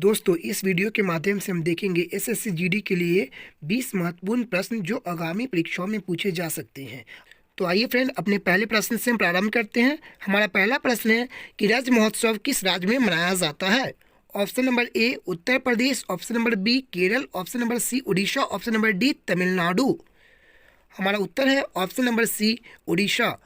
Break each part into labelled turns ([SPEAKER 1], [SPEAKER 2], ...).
[SPEAKER 1] दोस्तों इस वीडियो के माध्यम से हम देखेंगे एसएससी जीडी के लिए 20 महत्वपूर्ण प्रश्न जो आगामी परीक्षाओं में पूछे जा सकते हैं। तो आइए फ्रेंड, अपने पहले प्रश्न से हम प्रारंभ करते हैं। हमारा पहला प्रश्न है कि राज्य महोत्सव किस राज्य में मनाया जाता है। Option number A Uttar Pradesh, option number B Kerala, option number C Orissa, option number D Tamil Nadu. हमारा उत्तर है ऑप्शन नंबर सी उड़ीसा।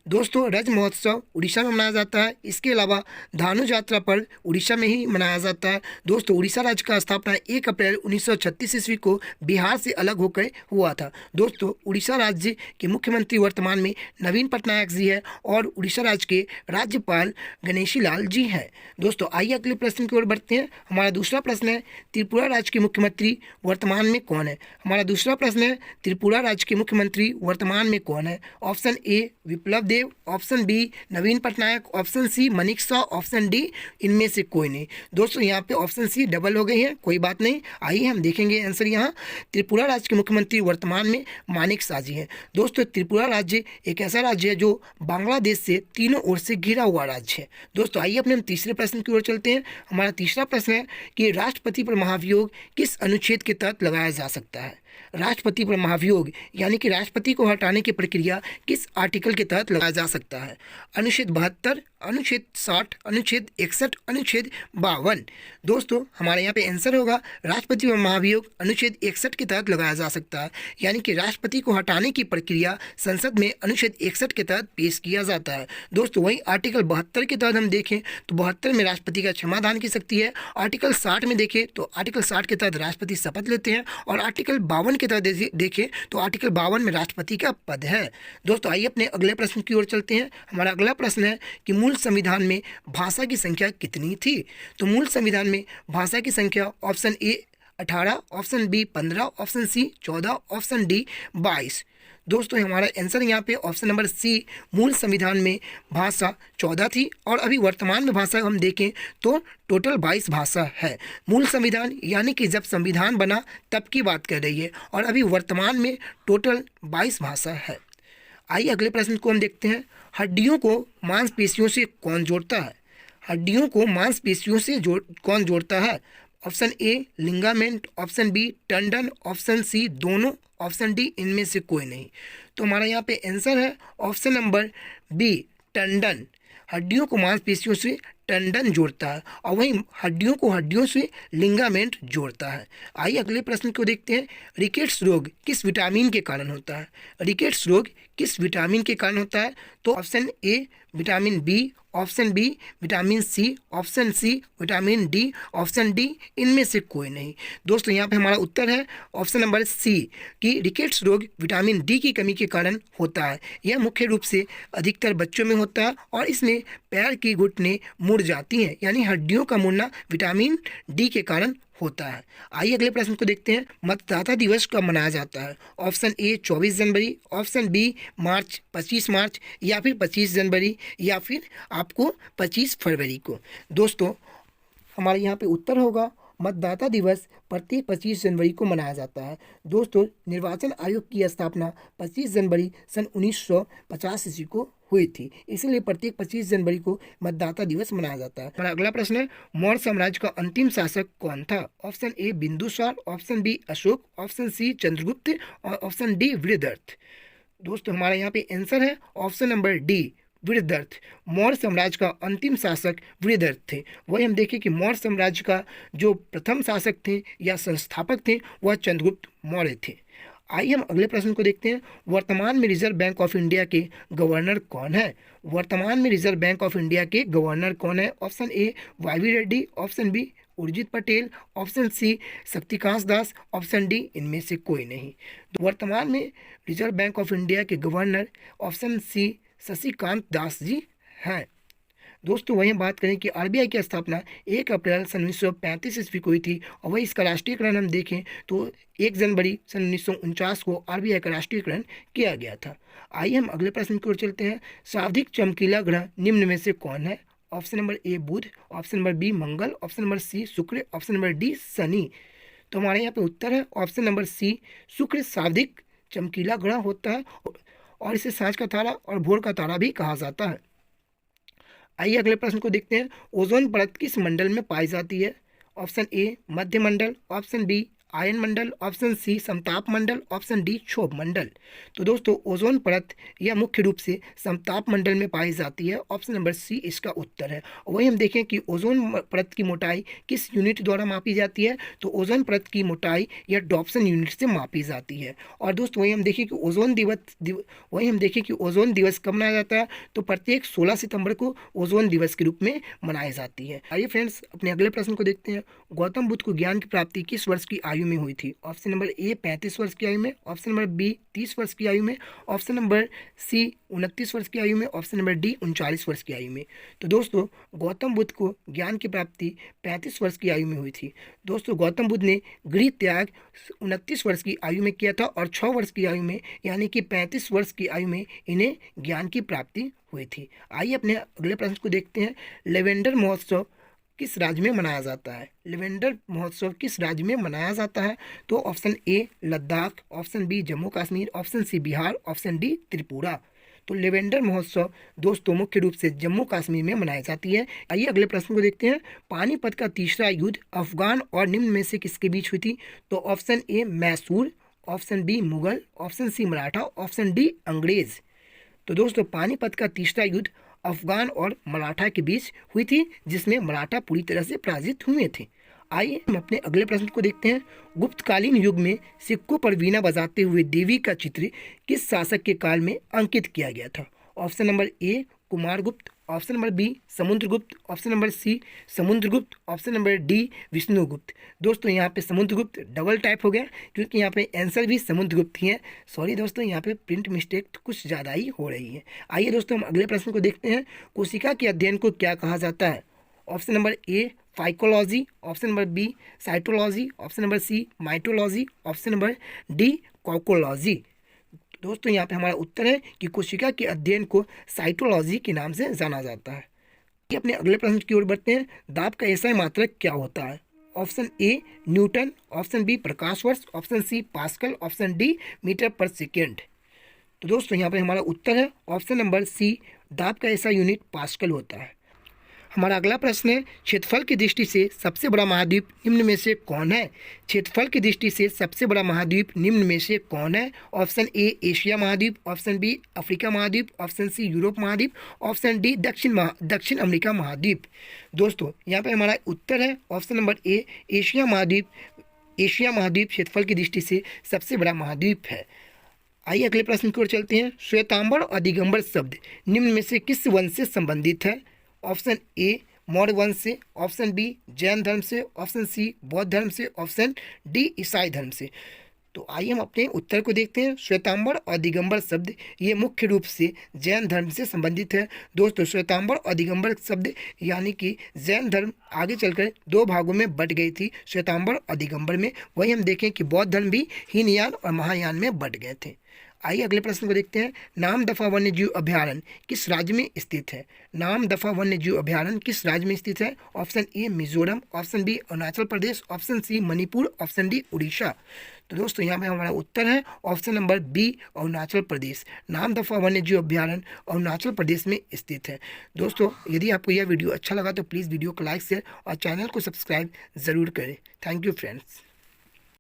[SPEAKER 1] दोस्तों राज्य महोत्सव उड़ीसा में मनाया जाता है। इसके अलावा धानु यात्रा पर उड़ीसा में ही मनाया जाता है। दोस्तों उड़ीसा राज्य का स्थापना 1 अप्रैल 1936 ईस्वी को बिहार से अलग होकर हुआ था। दोस्तों उड़ीसा राज्य के मुख्यमंत्री वर्तमान में नवीन पटनायक जी है और उड़ीसा राज्य के राज्यपाल गणेशी लाल जी हैं। दोस्तों आइए अगले प्रश्न की ओर बढ़ते हैं। हमारा दूसरा प्रश्न है त्रिपुरा राज्य के मुख्यमंत्री वर्तमान में कौन है। हमारा दूसरा प्रश्न है त्रिपुरा राज्य के मुख्यमंत्री वर्तमान में कौन है। Option A Biplab Deb, option B Naveen Patnaik, option C Manik Shah, option D इनमें से कोई नहीं। दोस्तों यहाँ पे ऑप्शन सी डबल हो गई है, कोई बात नहीं। आइए हम देखेंगे आंसर। यहाँ त्रिपुरा राज्य के मुख्यमंत्री वर्तमान में मानिक शाह जी हैं। दोस्तों त्रिपुरा राज्य एक ऐसा राज्य है जो बांग्लादेश से तीनों ओर से घिरा हुआ राज्य है। दोस्तों आइए अपने हम तीसरे प्रश्न की ओर चलते हैं। हमारा तीसरा प्रश्न है कि राष्ट्रपति पर महाभियोग किस अनुच्छेद के तहत लगाया जा सकता है। राष्ट्रपति पर महाभियोग यानी कि राष्ट्रपति को हटाने की प्रक्रिया किस आर्टिकल के तहत लगाया जा सकता है। अनुच्छेद 72, अनुच्छेद 60, अनुच्छेद 61, अनुच्छेद 52। दोस्तों हमारे यहाँ पे आंसर होगा राष्ट्रपति पर महाभियोग अनुच्छेद 61 के तहत लगाया जा सकता है। यानी कि राष्ट्रपति को हटाने की प्रक्रिया संसद में अनुच्छेद 61 के तहत पेश किया जाता है। दोस्तों वही आर्टिकल 72 के तहत हम देखें तो 72 में राष्ट्रपति का क्षमादान की शक्ति है। आर्टिकल 60 में देखें तो आर्टिकल 60 के तहत राष्ट्रपति शपथ लेते हैं और आर्टिकल 52 के तहत देखें तो आर्टिकल 52 में राष्ट्रपति का पद है। दोस्तों आइए अपने अगले प्रश्न की ओर चलते हैं। हमारा अगला प्रश्न है कि मूल संविधान में भाषा की संख्या कितनी थी। तो मूल संविधान में भाषा की संख्या option A 18, option B 15, option C 14, option D 22। दोस्तों हमारा आंसर यहाँ पे ऑप्शन नंबर सी मूल संविधान में भाषा 14 थी और अभी वर्तमान में भाषा हम देखें तो टोटल 22 भाषा है। मूल संविधान यानी कि जब संविधान बना तब की बात कर रही है और अभी वर्तमान में टोटल 22 भाषा है। आइए अगले प्रश्न को हम देखते हैं। हड्डियों को मांसपेशियों से कौन जोड़ता है। हड्डियों को मांसपेशियों से कौन जोड़ता है। Option A ligament, option B tendon, option C दोनों, ऑप्शन डी इनमें से कोई नहीं। तो हमारा यहाँ पे आंसर है ऑप्शन नंबर बी टेंडन। हड्डियों को मांसपेशियों से टेंडन जोड़ता है और वहीं हड्डियों को हड्डियों से लिगामेंट जोड़ता है। आइए अगले प्रश्न को देखते हैं। रिकेट्स रोग किस विटामिन के कारण होता है। रिकेट्स रोग किस विटामिन के कारण होता है। तो option A vitamin B, option B vitamin C, option C vitamin D, option D इनमें से कोई नहीं। दोस्तों यहाँ पे हमारा उत्तर है ऑप्शन नंबर सी कि रिकेट्स रोग विटामिन डी की कमी के कारण होता है। यह मुख्य रूप से अधिकतर बच्चों में होता है और इसमें पैर की घुटने मुड़ जाती हैं, यानी हड्डियों का मुड़ना विटामिन डी के कारण होता है। आइए अगले प्रश्न को देखते हैं। मतदाता दिवस कब मनाया जाता है। ऑप्शन ए 24 जनवरी, ऑप्शन बी मार्च 25 मार्च, या फिर 25 जनवरी, या फिर आपको 25 फरवरी को। दोस्तों हमारे यहाँ पे उत्तर होगा मतदाता दिवस प्रत्येक 25 जनवरी को मनाया जाता है। दोस्तों निर्वाचन आयोग की स्थापना 25 जनवरी सन 1950 ईस्वी को हुई थी, इसलिए प्रत्येक 25 जनवरी को मतदाता दिवस मनाया जाता है। हमारा अगला प्रश्न है मौर्य साम्राज्य का अंतिम शासक कौन था। Option A Bindusara, option B Ashoka, option C Chandragupta और ऑप्शन डी वृहदर्थ। दोस्तों हमारा यहाँ पे आंसर है ऑप्शन नंबर डी वृहदर्थ। मौर्य साम्राज्य का अंतिम शासक वृहदर्थ थे। वही हम देखें कि मौर्य साम्राज्य का जो प्रथम शासक थे या संस्थापक थे वह चंद्रगुप्त मौर्य थे। आइए हम अगले प्रश्न को देखते हैं। वर्तमान में रिजर्व बैंक ऑफ इंडिया के गवर्नर कौन है। वर्तमान में रिजर्व बैंक ऑफ इंडिया के गवर्नर कौन है। Option A Y Reddy, option B Urjit Patel, option C Shaktikanta Das, option D इनमें से कोई नहीं। तो वर्तमान में रिजर्व बैंक ऑफ इंडिया के governor option C Shaktikanta Das ji हैं। दोस्तों वहीं बात करें कि आरबीआई की स्थापना 1 अप्रैल सन 1935 ईस्वी को हुई थी और वही इसका राष्ट्रीयकरण हम देखें तो 1 जनवरी सन 1949 को आरबीआई का राष्ट्रीयकरण किया गया था। आइए हम अगले प्रश्न की ओर चलते हैं। सर्वाधिक चमकीला ग्रह निम्न में से कौन है। Option number A Budh, option number B Mangal, option number C Shukra, option number D Shani. तो हमारे यहाँ पे उत्तर है ऑप्शन नंबर सी शुक्र सर्वाधिक चमकीला ग्रह होता है और इसे सांझ का तारा और भोर का तारा भी कहा जाता है। आइए अगले प्रश्न को देखते हैं। ओजोन परत किस मंडल में पाई जाती है। ऑप्शन ए मध्य मंडल, ऑप्शन बी आयन मंडल, ऑप्शन सी समताप मंडल, ऑप्शन डी क्षोभ मंडल। तो दोस्तों ओजोन परत यह मुख्य रूप से समताप मंडल में पाई जाती है। ऑप्शन नंबर सी इसका उत्तर है। वही हम देखें कि ओजोन परत की मोटाई किस यूनिट द्वारा मापी जाती है, तो ओजोन परत की मोटाई यह डॉप्सन यूनिट से मापी जाती है। और दोस्तों वही हम देखें कि ओजोन दिवस कब मनाया जाता है, तो प्रत्येक 16 सितंबर को ओजोन दिवस के रूप में मनाई जाती है। आइए फ्रेंड्स अपने अगले प्रश्न को देखते हैं। गौतम बुद्ध को ज्ञान की प्राप्ति किस वर्ष की आयु में हुई थी? ऑप्शन नंबर ए 35 वर्ष की आयु में, ऑप्शन नंबर बी 30 वर्ष की आयु में, ऑप्शन नंबर सी 29 वर्ष की आयु में, ऑप्शन नंबर डी 39 वर्ष की आयु में। तो दोस्तों गौतम बुद्ध को ज्ञान की प्राप्ति 35 वर्ष की आयु में हुई थी। दोस्तों गौतम बुद्ध ने गृह त्याग 29 वर्ष की आयु में किया था और 6 वर्ष की आयु में यानी कि 35 वर्ष की आयु में इन्हें ज्ञान की प्राप्ति हुई थी। आइए अपने अगले प्रश्न को देखते हैं। लेवेंडर महोत्सव किस राज्य में मनाया जाता है? लेवेंडर महोत्सव किस राज्य में मनाया जाता है? तो option A Ladakh, option B Jammu Kashmir, option C Bihar, option D Tripura. तो लेवेंडर महोत्सव दोस्तों मुख्य रूप से जम्मू कश्मीर में मनाई जाती है। आइए अगले प्रश्न को देखते हैं। पानीपत का तीसरा युद्ध अफगान और निम्न में से किसके बीच हुई थी? तो option A Mysore, option B Mughal, option C Maratha, option D अंग्रेज। तो दोस्तों पानीपत का तीसरा युद्ध अफगान और मराठा के बीच हुई थी, जिसमें मराठा पूरी तरह से पराजित हुए थे। आइए हम अपने अगले प्रश्न को देखते हैं। गुप्तकालीन युग में सिक्कों पर वीणा बजाते हुए देवी का चित्र किस शासक के काल में अंकित किया गया था? Option number A Kumaragupta, option number B Samudragupta, option number C Samudragupta, option number D Vishnugupta. दोस्तों यहाँ पे समुद्रगुप्त डबल टाइप हो गया क्योंकि यहाँ पे आंसर भी समुद्रगुप्त ही है। सॉरी दोस्तों यहाँ पे प्रिंट मिस्टेक कुछ ज़्यादा ही हो रही है। आइए दोस्तों हम अगले प्रश्न को देखते हैं। कोशिका के अध्ययन को क्या कहा जाता है? Option number A phycology, option number B cytology, option number C mythology, option number D कॉकोलॉजी। दोस्तों यहाँ पे हमारा उत्तर है कि कोशिका के अध्ययन को साइटोलॉजी के नाम से जाना जाता है। ये अपने अगले प्रश्न की ओर बढ़ते हैं। दाब का एसआई मात्रक क्या होता है? Option A newton, option B प्रकाश वर्ष, option C pascal, option D metre पर सेकेंड। तो दोस्तों यहाँ पे हमारा उत्तर है ऑप्शन नंबर सी, दाब का एसआई यूनिट पास्कल होता है। हमारा अगला प्रश्न है। क्षेत्रफल की दृष्टि से सबसे बड़ा महाद्वीप निम्न में से कौन है? क्षेत्रफल की दृष्टि से सबसे बड़ा महाद्वीप निम्न में से कौन है? ऑप्शन ए एशिया महाद्वीप, ऑप्शन बी अफ्रीका महाद्वीप, ऑप्शन सी यूरोप महाद्वीप, ऑप्शन डी दक्षिण अमेरिका महाद्वीप। दोस्तों यहाँ पे हमारा उत्तर है ऑप्शन नंबर ए एशिया महाद्वीप। एशिया महाद्वीप क्षेत्रफल की दृष्टि से सबसे बड़ा महाद्वीप है। आइए अगले प्रश्न की ओर चलते हैं। श्वेतांबर और दिगंबर शब्द निम्न में से किस वंश से संबंधित है? ऑप्शन ए मौर्य वंश से, ऑप्शन बी जैन धर्म से, ऑप्शन सी बौद्ध धर्म से, ऑप्शन डी ईसाई धर्म से। तो आइए हम अपने उत्तर को देखते हैं। श्वेतांबर और दिगंबर शब्द ये मुख्य रूप से जैन धर्म से संबंधित है। दोस्तों श्वेतांबर और दिगंबर शब्द यानी कि जैन धर्म आगे चलकर दो भागों में बट गई थी, श्वेतांबर और दिगंबर में। वही हम देखें कि बौद्ध धर्म भी हीनयान और महायान में बट गए थे। आइए अगले प्रश्न को देखते हैं। नामदफा वन्यजीव अभयारण्य किस राज्य में स्थित है? नामदफा वन्यजीव अभयारण्य किस राज्य में स्थित है? Option A Mizoram, option B Arunachal Pradesh, option C Manipur, option D Orissa. तो दोस्तों यहाँ पे हमारा उत्तर है option number B Arunachal Pradesh. Namdapha वन्यजीव अभयारण्य अरुणाचल प्रदेश में स्थित है। दोस्तों यदि आपको यह वीडियो अच्छा लगा तो प्लीज़ वीडियो को लाइक शेयर और चैनल को सब्सक्राइब ज़रूर करें। Thank you friends.